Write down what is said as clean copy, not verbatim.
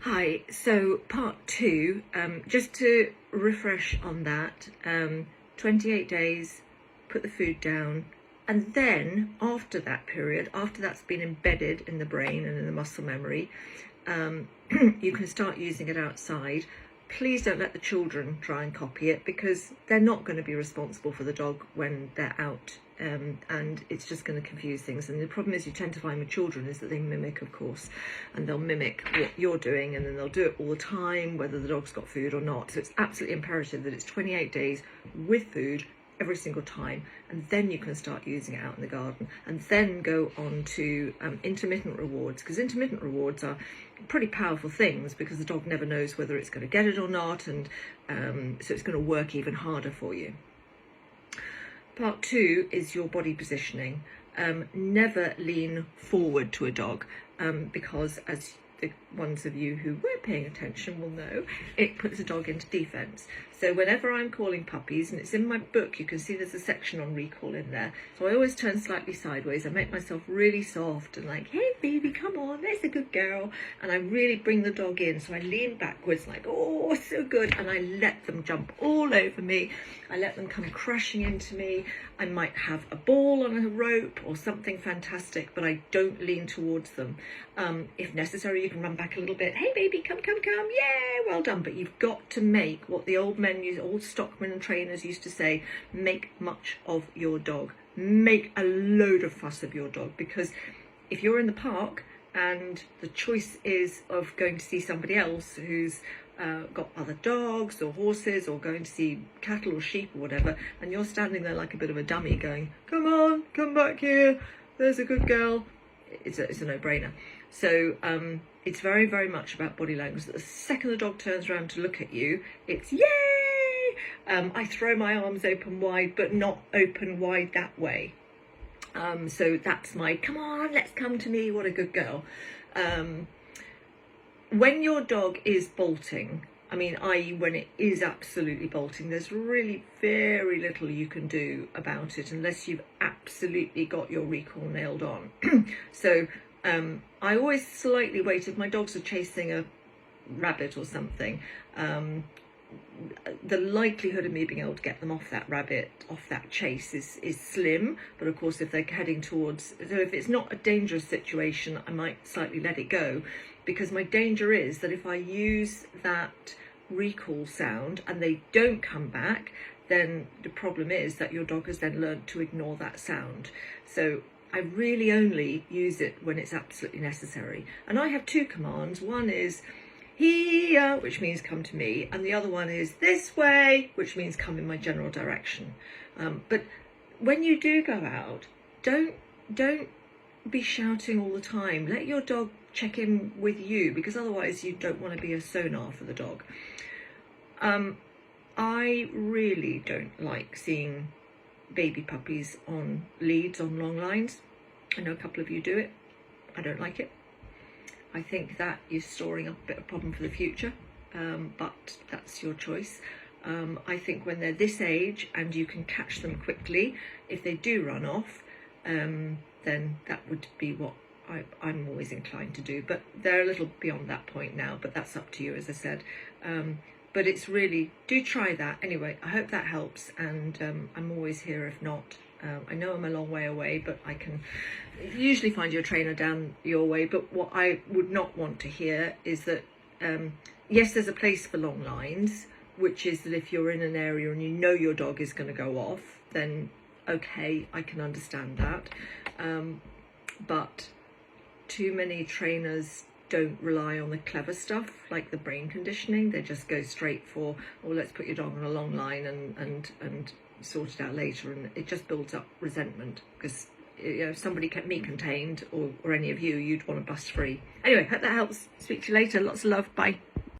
Hi, so part two, just to refresh on that, 28 days, put the food down, and then after that period, after that's been embedded in the brain and in the muscle memory, you can start using it outside. Please don't let the children try and copy it, because they're not going to be responsible for the dog when they're out, and it's just going to confuse things. And the problem is you tend to find with children is that they mimic, of course, and they'll mimic what you're doing, and then they'll do it all the time, whether the dog's got food or not. So it's absolutely imperative that it's 28 days with food every single time, and then you can start using it out in the garden, and then go on to intermittent rewards, because intermittent rewards are pretty powerful things, because the dog never knows whether it's going to get it or not, and so it's going to work even harder for you. Part two is your body positioning. Never lean forward to a dog, because as the ones of you who were paying attention will know, it puts a dog into defense. So whenever I'm calling puppies, and it's in my book, you can see there's a section on recall in there. So I always turn slightly sideways. I make myself really soft and like, hey baby, come on, there's a good girl. And I really bring the dog in. So I lean backwards like, oh, so good. And I let them jump all over me. I let them come crashing into me. I might have a ball on a rope or something fantastic, but I don't lean towards them. If necessary, you can run back a little bit. Hey baby, come, yeah, well done. But you've got to make what the old stockmen and trainers used to say, make much of your dog. Make a load of fuss of your dog, because if you're in the park and the choice is of going to see somebody else who's got other dogs or horses, or going to see cattle or sheep or whatever, and you're standing there like a bit of a dummy going, come on, come back here, there's a good girl, it's a no-brainer. So it's very, very much about body language. The second the dog turns around to look at you, it's yay! I throw my arms open wide, but not open wide that way. So that's my, come on, let's come to me, what a good girl. When your dog is bolting, I mean, i.e. when it is absolutely bolting, there's really very little you can do about it unless you've absolutely got your recall nailed on. So I always slightly wait. If my dogs are chasing a rabbit or something, the likelihood of me being able to get them off that rabbit, off that chase is slim. But of course, if they're heading towards, so if it's not a dangerous situation, I might slightly let it go, because my danger is that if I use that recall sound and they don't come back, then the problem is that your dog has then learned to ignore that sound. So I really only use it when it's absolutely necessary. And I have two commands. One is here, which means come to me, and the other one is this way, which means come in my general direction. But when you do go out, don't be shouting all the time. Let your dog check in with you, because otherwise you don't want to be a sonar for the dog. I really don't like seeing baby puppies on leads on long lines. I know a couple of you do it. I don't like it. I think that is storing up a bit of problem for the future, but that's your choice. I think when they're this age and you can catch them quickly, if they do run off, then that would be what I'm always inclined to do. But they're a little beyond that point now, but that's up to you, as I said. But it's really, do try that. Anyway, I hope that helps, and I'm always here if not. I know I'm a long way away, but I can usually find your trainer down your way. But what I would not want to hear is that, yes, there's a place for long lines, which is that if you're in an area and you know your dog is going to go off, then okay, I can understand that. But too many trainers don't rely on the clever stuff like the brain conditioning. They just go straight for, oh, let's put your dog on a long line and sort it out later, and it just builds up resentment, because if somebody kept me contained, or any of you, you'd want to bust free. Anyway, hope that helps. Speak to you later. Lots of love. Bye.